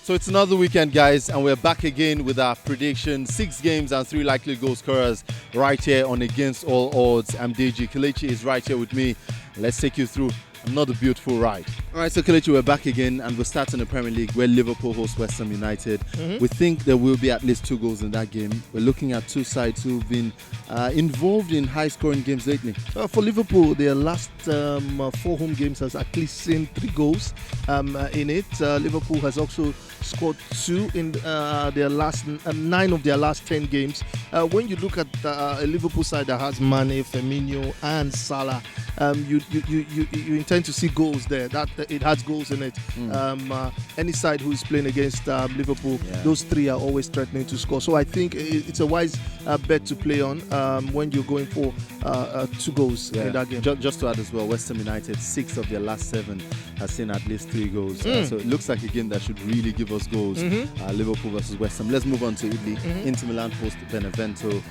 So it's another weekend, guys, and we're back again with our prediction. 6 games and 3 likely goal scorers right here on Against All Odds. I'm DG. Kelechi is right here with me. Let's take you through another beautiful ride. All right, so Kelechi, we're back again, and we're starting the Premier League where Liverpool hosts West Ham United. We think there will be at least 2 goals in that game. We're looking at 2 sides who've been involved in high-scoring games lately. For Liverpool, their last 4 home games has at least seen 3 goals in it. Liverpool has also scored 2 in their last 9 of their last 10 games. When you look at a Liverpool side that has Mane, Firmino, and Salah, you intend to see goals there. That it has goals in it. Any side who is playing against Liverpool, those 3 are always threatening to score. So I think it's a wise bet to play on when you're going for 2 goals in that game. Just to add as well, West Ham United, 6 of their last 7 has seen at least 3 goals. So it looks like a game that should really give us goals. Liverpool versus West Ham. Let's move on to Italy. Inter Milan host Benevento.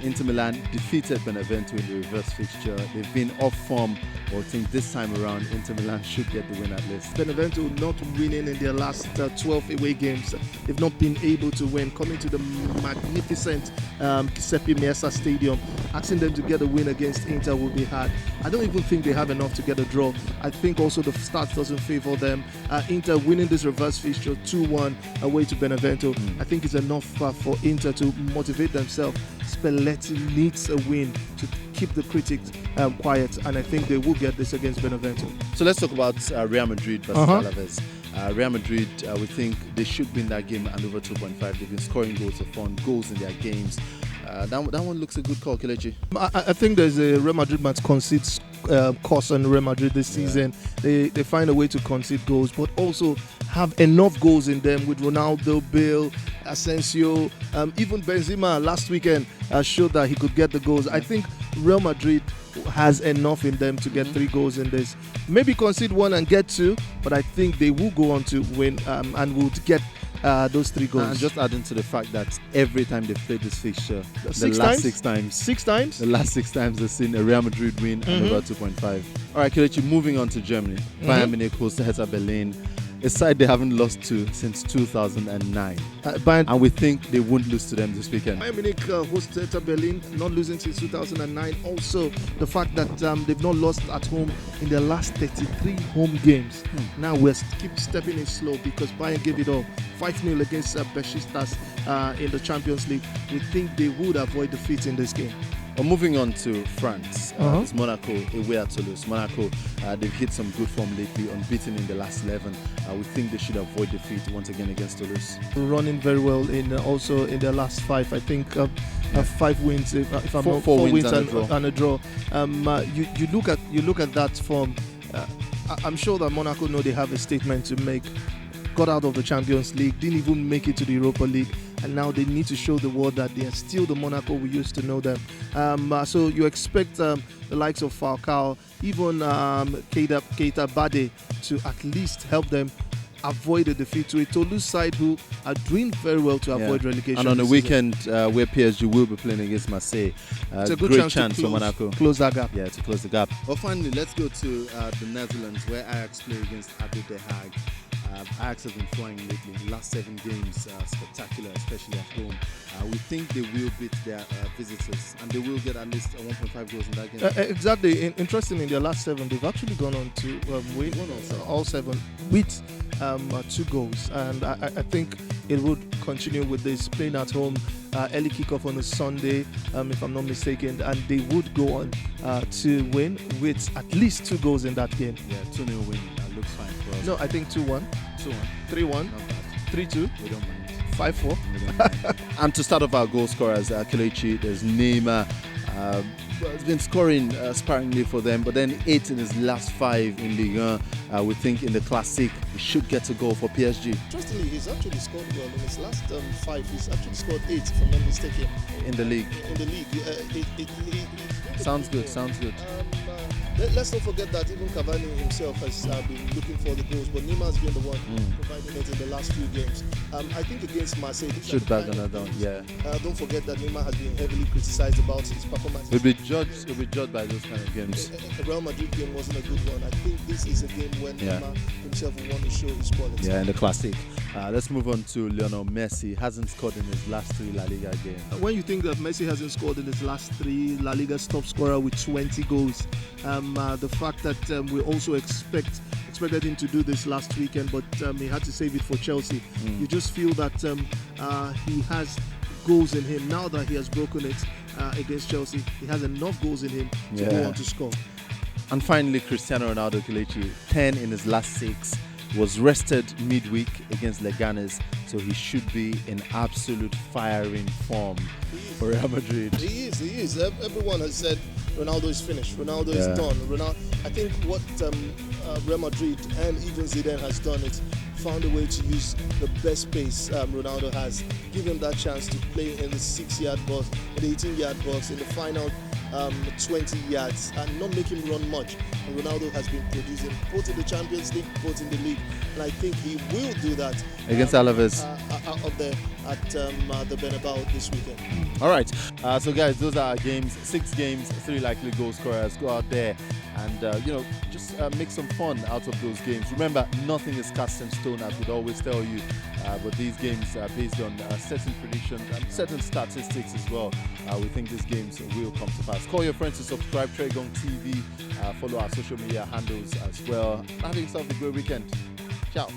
Inter Milan defeated Benevento in the reverse fixture. They've been off form, but I think this time around Inter Milan should get the win at least. Benevento not winning in their last 12 away games. They've not been able to win. Coming to the magnificent Giuseppe Meazza Stadium, asking them to get a win against Inter will be hard. I don't even think they have enough to get a draw. I think also the start doesn't favour them. Inter winning this reverse fixture 2-1 away to Benevento, I think is enough for Inter to motivate themselves. Spalletti needs a win to keep the critics quiet, and I think they will get this against Benevento. So let's talk about Real Madrid versus Alaves. Real Madrid, we think they should win that game and over 2.5. They've been scoring goals of fun, goals in their games. That one looks a good call, Kelechi. I think there's a Real Madrid might concede course on Real Madrid this season. They find a way to concede goals, but also have enough goals in them with Ronaldo, Bale, Asensio, even Benzema last weekend showed that he could get the goals. I think Real Madrid has enough in them to get 3 goals in this. Maybe concede 1 and get 2, but I think they will go on to win and will get those 3 goals. And just adding to the fact that every time they've played this fixture, the last 6 times they've seen a Real Madrid win and over 2.5. All right, Kelechi, moving on to Germany. Bayern Munich hosts Hertha Berlin. A side they haven't lost to since 2009. And we think they won't lose to them this weekend. Bayern Munich hosts Hertha Berlin, not losing since 2009. Also, the fact that they've not lost at home in their last 33 home games. Now we're keep stepping in slow because Bayern gave it all. 5-0 against Besiktas in the Champions League. We think they would avoid defeat in this game. Well, moving on to France, it's Monaco away at Toulouse. Monaco, they've hit some good form lately, unbeaten in the last 11. We think they should avoid defeat once again against Toulouse. Running very well also in their last 5. I think 5 wins, if I'm not 4 wins and a draw. You look at that form. I'm sure that Monaco know they have a statement to make. Got out of the Champions League, didn't even make it to the Europa League, and now they need to show the world that they are still the Monaco we used to know them. So you expect the likes of Falcao, even Keita Bade to at least help them avoid a defeat to a Toulouse side who are doing very well to avoid relegation. And on the weekend where PSG will be playing against Marseille, it's a good great chance for Monaco. Close that gap. Yeah, to close the gap. Well, finally, let's go to the Netherlands where Ajax play against ADO Den Haag. Ajax have been flying lately. The last 7 games, spectacular, especially at home. We think they will beat their visitors, and they will get at least 1.5 goals in that game. Exactly. Interesting, in their last 7, they've actually gone on to win all 7 with 2 goals. And I think it would continue with this, playing at home, early kickoff on a Sunday, if I'm not mistaken, and they would go on to win with at least 2 goals in that game. Yeah, 2-0 win. Looks fine for us. No, I think 2-1. 2-1. 3-1. 3-2. We don't mind. 5-4. We don't mind. And to start off our goal scorers, Kelechi, there's Neymar. He's been scoring sparingly for them, but then 8 in his last 5 in Ligue 1. We think in the Classic he should get a goal for PSG. Interestingly, he's actually scored well in his last 5. He's actually scored 8, if I'm not mistaken. In the league. In the league. Sounds good. let's not forget that even Cavani himself has been looking for the goals, but Neymar's been the one providing it in the last few games. I think against Marseille, should back on that down. Yeah. Don't forget that Neymar has been heavily criticized about his performance. He'll be judged by those kind of games. The Real Madrid game wasn't a good one. I think this is a game when Neymar himself will want to show his quality. Yeah, in the classic. Let's move on to Lionel Messi. Hasn't scored in his last 3 La Liga games. When you think that Messi hasn't scored in his last 3, La Liga's top scorer with 20 goals, the fact that we also expected him to do this last weekend, but he had to save it for Chelsea. You just feel that he has goals in him. Now that he has broken it against Chelsea, he has enough goals in him to go on to score. And finally, Cristiano Ronaldo, Kelechi, 10 in his last 6. Was rested midweek against Leganes, so he should be in absolute firing form for Real Madrid. He is. Everyone has said Ronaldo is finished. Ronaldo is done. I think what Real Madrid and even Zidane has done is found a way to use the best pace Ronaldo has. Give him that chance to play in the 6-yard box, in the 18-yard box, in the final 20 yards, and not make him run much. And Ronaldo has been producing both in the Champions League, both in the league, and I think he will do that against Alaves out there at the Bernabeu this weekend. All right, so guys, those are our games. 6 games, 3 likely goal scorers. Go out there and just make some fun out of those games. Remember, nothing is cast in stone, as we'd always tell you, but these games are based on certain predictions and certain statistics as well. We think these games will come to pass. Call your friends to subscribe, Tregon TV, follow our social media handles as well. Have yourself a great weekend. Ciao.